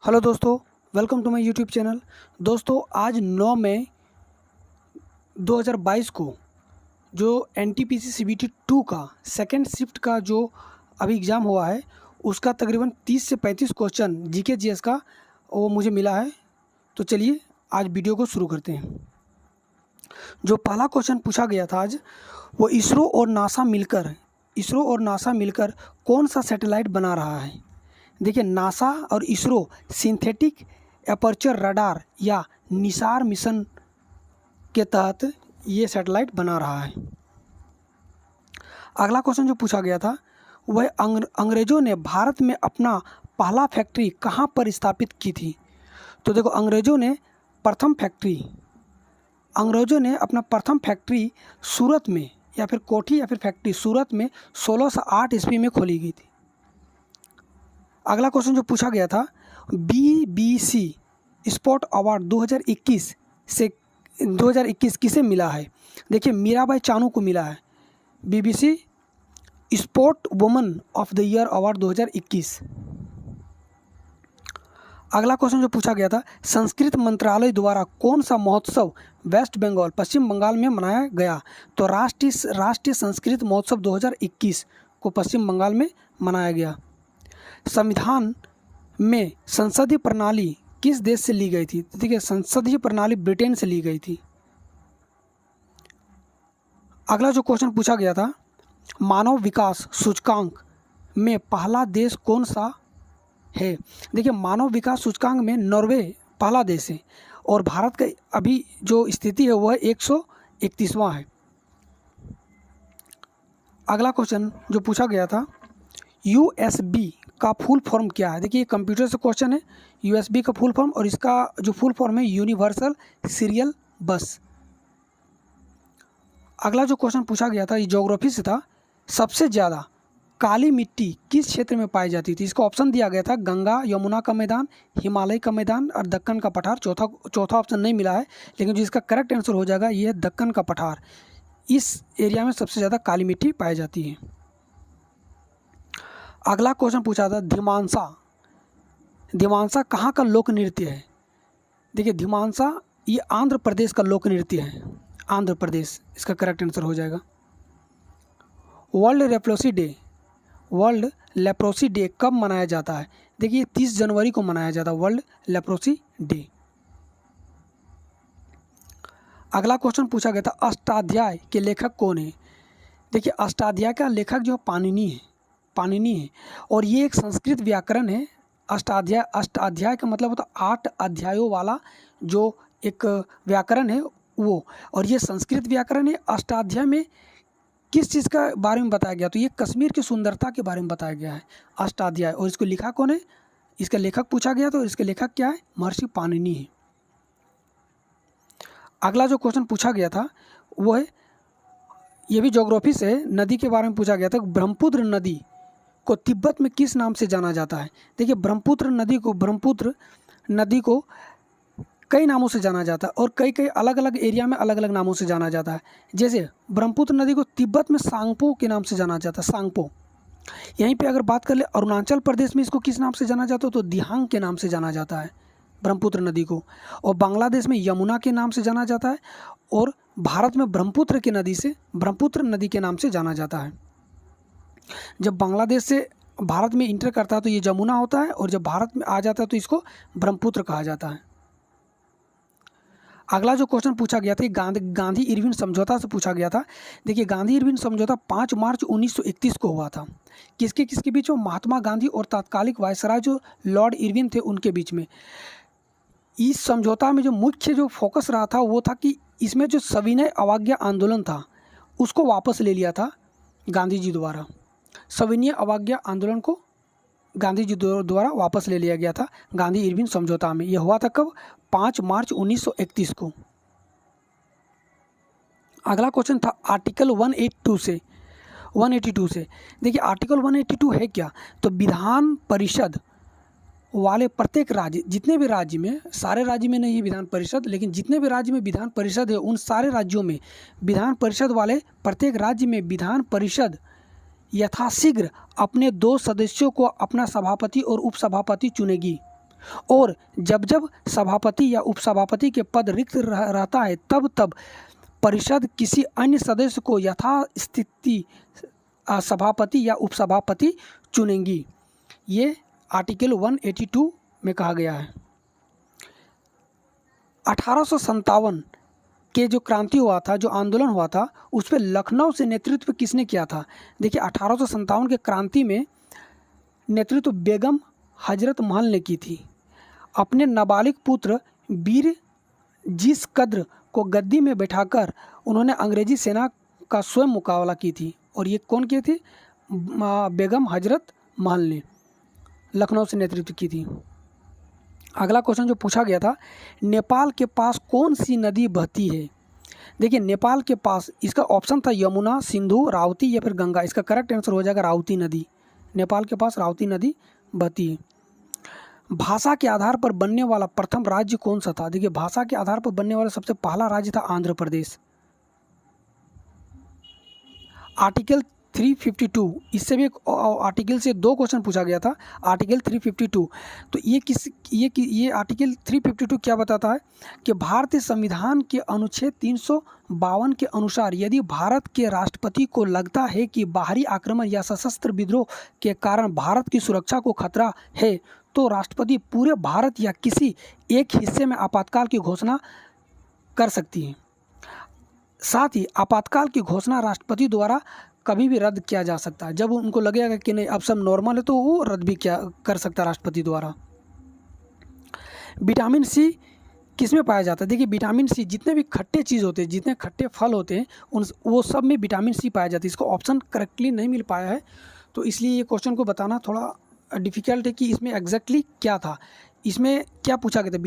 Hello दोस्तों, welcome to my YouTube channel. दोस्तों, आज 9 मई 2022 को जो एनटीपीसी सीबीटी 2 का सेकंड शिफ्ट का जो अभी एग्ज़ाम हुआ है, उसका तकरीबन 30 से 35 क्वेश्चन जीके जीएस का वो मुझे मिला है। तो चलिए आज वीडियो को शुरू करते हैं। जो पहला क्वेश्चन पूछा गया था आज, वो इसरो और नासा मिलकर कौन सा सैटेलाइट बना रहा है। देखिए, नासा और इसरो सिंथेटिक एपर्चर रडार या निसार मिशन के तहत ये सैटेलाइट बना रहा है। अगला क्वेश्चन जो पूछा गया था, वह अंग्रेज़ों ने भारत में अपना पहला फैक्ट्री कहाँ पर स्थापित की थी। तो देखो, अंग्रेज़ों ने अपना प्रथम फैक्ट्री सूरत में या फिर कोठी या फिर फैक्ट्री सूरत में 1608 ईस्वी में खोली गई थी। अगला क्वेश्चन जो पूछा गया था, BBC स्पोर्ट अवार्ड 2021 किसे मिला है। देखिए, मीराबाई चानू को मिला है BBC sport woman of the year award 2021। अगला क्वेश्चन जो पूछा गया था, संस्कृत मंत्रालय द्वारा कौन सा महोत्सव वेस्ट बंगाल पश्चिम बंगाल में मनाया गया। तो राष्ट्रीय संस्कृत महोत्सव 2021 को पश्चिम बंगाल में मनाया गया। संविधान में संसदीय प्रणाली किस देश से ली गई थी। देखिए, संसदीय प्रणाली ब्रिटेन से ली गई थी। अगला जो क्वेश्चन पूछा गया था, मानव विकास सूचकांक में पहला देश कौन सा है। देखिए, मानव विकास सूचकांक में नॉर्वे पहला देश है और भारत का अभी जो स्थिति है वह 131वां है। अगला क्वेश्चन जो पूछा गया था, USB का फुल फॉर्म क्या है। देखिए, कंप्यूटर से क्वेश्चन है, USB का फुल फॉर्म, और इसका जो फुल फॉर्म है यूनिवर्सल सीरियल बस। अगला जो क्वेश्चन पूछा गया था, ये ज्योग्राफी से था, सबसे ज़्यादा काली मिट्टी किस क्षेत्र में पाई जाती थी। इसका ऑप्शन दिया गया था, गंगा यमुना का मैदान, हिमालय का मैदान और दक्कन का पठार। चौथा ऑप्शन नहीं मिला है, लेकिन जिसका करेक्ट आंसर हो जाएगा ये है दक्कन का पठार। इस एरिया में सबसे ज़्यादा काली मिट्टी पाई जाती है। अगला क्वेश्चन पूछा था, धीमांसा कहाँ का लोक नृत्य है। देखिए, धीमांसा ये आंध्र प्रदेश का लोक नृत्य है, आंध्र प्रदेश इसका करेक्ट आंसर हो जाएगा। वर्ल्ड लेप्रोसी डे कब मनाया जाता है। देखिए, 30 जनवरी को मनाया जाता है वर्ल्ड लेप्रोसी डे। अगला क्वेश्चन पूछा गया था, अष्टाध्याय के लेखक कौन है। देखिए, अष्टाध्याय का लेखक जो पाणिनि है और ये एक संस्कृत व्याकरण है। अष्टाध्याय का मतलब होता है 8 अध्यायों वाला जो एक व्याकरण है वो, और ये संस्कृत व्याकरण है। अष्टाध्याय में किस चीज़ का बारे में बताया गया, तो ये कश्मीर की सुंदरता के बारे में बताया गया है अष्टाध्याय। और इसको लिखा कौन है, इसका लेखक पूछा गया, तो इसके लेखक क्या है, महर्षि पाणिनि है। अगला जो क्वेश्चन पूछा गया था वो है, ये भी ज्योग्राफी से नदी के बारे में पूछा गया था, ब्रह्मपुत्र नदी को तिब्बत में किस नाम से जाना जाता है। देखिए, ब्रह्मपुत्र नदी को कई नामों से जाना जाता है और कई अलग अलग एरिया में अलग अलग नामों से जाना जाता है। जैसे ब्रह्मपुत्र नदी को तिब्बत में सांगपो के नाम से जाना जाता है, सांगपो। यहीं पे अगर बात कर ले, अरुणाचल प्रदेश में इसको किस नाम से जाना जाता है, तो दिहांग के नाम से जाना जाता है ब्रह्मपुत्र नदी को। और बांग्लादेश में यमुना के नाम से जाना जाता है, और भारत में ब्रह्मपुत्र नदी के नाम से जाना जाता है। जब बांग्लादेश से भारत में इंटर करता है तो ये जमुना होता है, और जब भारत में आ जाता है तो इसको ब्रह्मपुत्र कहा जाता है। अगला जो क्वेश्चन पूछा गया था, गांधी इरविन समझौता से पूछा गया था। देखिए, गांधी इरविन समझौता 5 मार्च 1931 को हुआ था। किसके बीच में, महात्मा गांधी और तात्कालिक वायसराय जो लॉर्ड इरविन थे उनके बीच में। इस समझौता में जो मुख्य जो फोकस रहा था वो था कि इसमें जो सविनय अवज्ञा आंदोलन था उसको वापस ले लिया था गांधी जी द्वारा। सविनय अवज्ञा आंदोलन को गांधी जी द्वारा वापस ले लिया गया था गांधी इरविन समझौता में। यह हुआ था कब, 5 मार्च 1931 को। अगला क्वेश्चन था आर्टिकल 182 से। देखिए, आर्टिकल 182 है क्या, तो विधान परिषद वाले प्रत्येक राज्य, जितने भी राज्य में, सारे राज्य में नहीं है विधान परिषद, लेकिन जितने भी राज्य में विधान परिषद है उन सारे राज्यों में विधान परिषद वाले प्रत्येक राज्य में विधान परिषद यथाशीघ्र अपने 2 सदस्यों को अपना सभापति और उपसभापति चुनेगी। और जब जब सभापति या उपसभापति के पद रिक्त रहता है तब तब परिषद किसी अन्य सदस्य को यथास्थिति सभापति या उपसभापति चुनेंगी। ये आर्टिकल 182 में कहा गया है। 1857 के जो क्रांति हुआ था, जो आंदोलन हुआ था, उस पर लखनऊ से नेतृत्व किसने किया था? देखिए 1857 के क्रांति में नेतृत्व बेगम हजरत महल ने की थी। अपने नाबालिग पुत्र वीर जिस कद्र को गद्दी में बैठाकर उन्होंने अंग्रेजी सेना का स्वयं मुकाबला की थी। और ये कौन की थी? बेगम हजरत महल ने लखनऊ से नेतृत्व की थी। अगला क्वेश्चन जो पूछा गया था, नेपाल के पास कौन सी नदी बहती है? देखिए नेपाल के पास, इसका ऑप्शन था यमुना, सिंधु, रावती या फिर गंगा। इसका करेक्ट आंसर हो जाएगा रावती नदी। नेपाल के पास रावती नदी बहती है। भाषा के आधार पर बनने वाला प्रथम राज्य कौन सा था? देखिए भाषा के आधार पर बनने वाला सबसे पहला राज्य था आंध्र प्रदेश। आर्टिकल 352, इससे भी एक आर्टिकल से 2 क्वेश्चन पूछा गया था। आर्टिकल 352, तो ये आर्टिकल 352 क्या बताता है कि भारतीय संविधान के अनुच्छेद 352 के अनुसार यदि भारत के राष्ट्रपति को लगता है कि बाहरी आक्रमण या सशस्त्र विद्रोह के कारण भारत की सुरक्षा को खतरा है तो राष्ट्रपति पूरे भारत या किसी एक हिस्से में आपातकाल की घोषणा कर सकती है। साथ ही आपातकाल की घोषणा राष्ट्रपति द्वारा कभी भी रद्द किया जा सकता है। जब उनको लगेगा कि नहीं अब सब नॉर्मल है तो वो रद्द भी क्या कर सकता है राष्ट्रपति द्वारा। विटामिन सी किस में पाया जाता है? देखिए विटामिन सी जितने भी खट्टे चीज़ होते हैं, जितने खट्टे फल होते हैं वो सब में विटामिन सी पाया जाता है। इसको ऑप्शन करेक्टली नहीं मिल पाया है, तो इसलिए ये क्वेश्चन को बताना थोड़ा डिफ़िकल्ट है कि इसमें एग्जैक्टली क्या था, इसमें क्या पूछा गया था।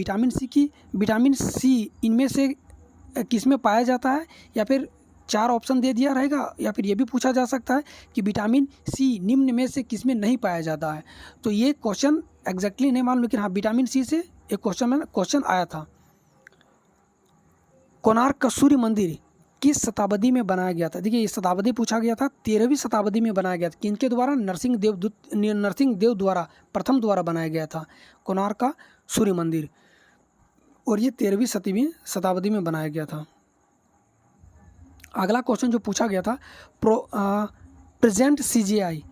विटामिन सी इनमें से किस में पाया जाता है, या फिर 4 ऑप्शन दे दिया रहेगा, या फिर ये भी पूछा जा सकता है कि विटामिन सी निम्न में से किस में नहीं पाया जाता है। तो ये क्वेश्चन एग्जैक्टली नहीं मालूम, लेकिन हाँ विटामिन सी से एक क्वेश्चन आया था। कोणार्क का सूर्य मंदिर किस शताब्दी में बनाया गया था? देखिए ये शताब्दी पूछा गया था, 13वीं शताब्दी में बनाया गया था। किनके द्वारा? नरसिंह देव द्वारा प्रथम द्वारा बनाया गया था कोणार्क का सूर्य मंदिर, और ये 13वीं शताब्दी में बनाया गया था। अगला क्वेश्चन जो पूछा गया था, प्रेजेंट सीजेआई,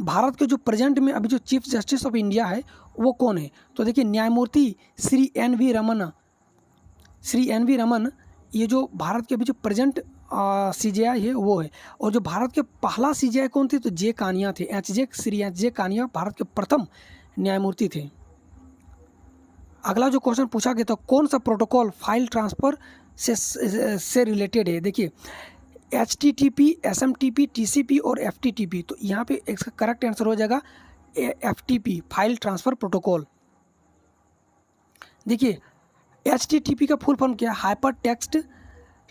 भारत के जो प्रेजेंट में अभी जो चीफ जस्टिस ऑफ इंडिया है वो कौन है? तो देखिए न्यायमूर्ति श्री एन वी रमन, ये जो भारत के अभी जो प्रेजेंट सीजेआई है वो है। और जो भारत के पहला सीजेआई कौन थे? तो जे कानिया थे। श्री एच जे कानिया भारत के प्रथम न्यायमूर्ति थे। अगला जो क्वेश्चन पूछा गया था, कौन सा प्रोटोकॉल फाइल ट्रांसफ़र से रिलेटेड है? देखिए HTTP, SMTP, TCP और FTTP। तो यहाँ पे इसका करेक्ट आंसर हो जाएगा FTP, फाइल ट्रांसफ़र प्रोटोकॉल। देखिए HTTP का फुल फॉर्म क्या है? Hyper text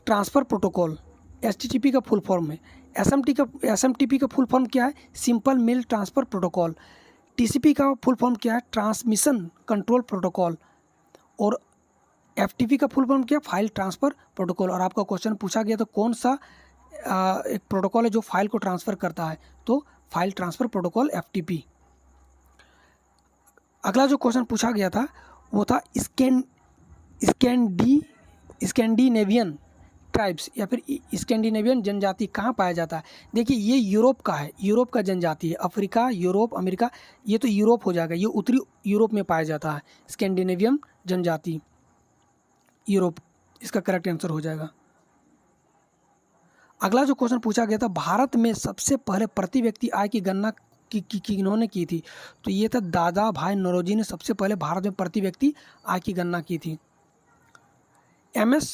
transfer protocol, HTTP का फुल फॉर्म है। SMTP का फुल फॉर्म क्या है? Simple mail transfer protocol. TCP का फुल फॉर्म क्या है? Transmission control protocol. और FTP का फुल फॉर्म क्या है? File transfer protocol. और आपका क्वेश्चन पूछा गया तो कौन सा एक प्रोटोकॉल है जो फाइल को ट्रांसफ़र करता है? तो फाइल ट्रांसफ़र प्रोटोकॉल FTP। अगला जो क्वेश्चन पूछा गया था वो था स्कैंडिनेवियन ट्राइब्स या फिर स्कैंडिनेवियन जनजाति कहाँ पाया जाता है? देखिए ये यूरोप का है, यूरोप का जनजाति है। अफ्रीका, यूरोप, अमेरिका, ये तो यूरोप हो जाएगा। ये उत्तरी यूरोप में पाया जाता है स्कैंडिनेवियन जनजाति, यूरोप इसका करेक्ट आंसर हो जाएगा। अगला जो क्वेश्चन पूछा गया था, भारत में सबसे पहले प्रति व्यक्ति आय की गणना किन्होंने की थी? तो ये था दादा भाई नौरोजी ने सबसे पहले भारत में प्रति व्यक्ति आय की गणना की थी। MS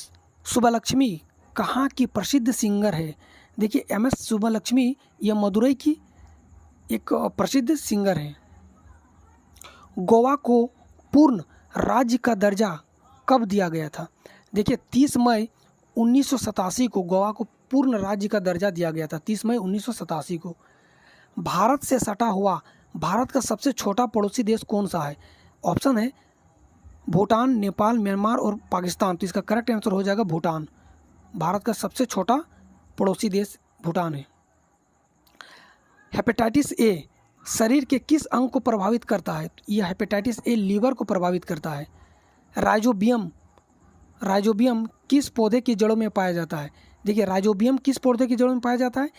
सुब्बलक्ष्मी कहाँ की प्रसिद्ध सिंगर है? देखिए MS सुब्बलक्ष्मी ये मदुरई की एक प्रसिद्ध सिंगर है। गोवा को पूर्ण राज्य का दर्जा कब दिया गया था? देखिए 30 मई 1987 को गोवा को पूर्ण राज्य का दर्जा दिया गया था। 30 मई 1987 को। भारत से सटा हुआ भारत का सबसे छोटा पड़ोसी देश कौन सा है? ऑप्शन है भूटान, नेपाल, म्यांमार और पाकिस्तान। तो इसका करेक्ट आंसर हो जाएगा भूटान। भारत का सबसे छोटा पड़ोसी देश भूटान है। हेपेटाइटिस A शरीर के किस अंग को प्रभावित करता है? यह हेपेटाइटिस ए लीवर को प्रभावित करता है। राइजोबियम किस पौधे की जड़ों में पाया जाता है? देखिए राइजोबियम किस पौधे की जड़ों में पाया जाता है,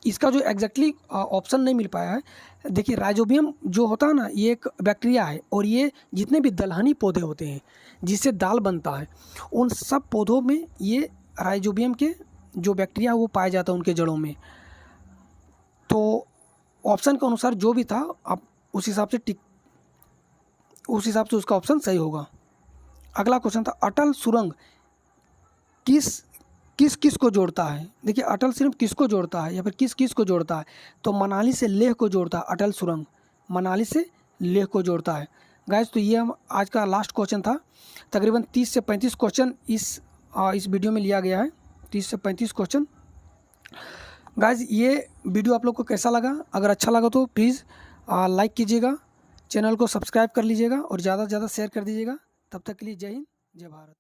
इसका जो एग्जैक्टली ऑप्शन नहीं मिल पाया है। देखिए राइजोबियम जो होता है ना, ये एक बैक्टीरिया है और ये जितने भी दलहनी पौधे होते हैं जिससे दाल बनता है, उन सब पौधों में ये राइजोबियम के जो बैक्टीरिया है वो पाया जाता है उनके जड़ों में। तो ऑप्शन के अनुसार जो भी था आप उस हिसाब से उसका ऑप्शन सही होगा। अगला क्वेश्चन था अटल सुरंग किस को जोड़ता है? देखिए अटल सुरंग किसको जोड़ता है या फिर किस को जोड़ता है? तो मनाली से लेह को जोड़ता है। अटल सुरंग मनाली से लेह को जोड़ता है। गाइस तो ये हम आज का लास्ट क्वेश्चन था। तकरीबन 30 से 35 क्वेश्चन इस वीडियो में लिया गया है, 30 से 35 क्वेश्चन। गाइस ये वीडियो आप लोग को कैसा लगा? अगर अच्छा लगा तो प्लीज़ लाइक कीजिएगा, चैनल को सब्सक्राइब कर लीजिएगा और ज़्यादा से ज़्यादा शेयर कर दीजिएगा। तब तक के लिए जय हिंद, जय भारत।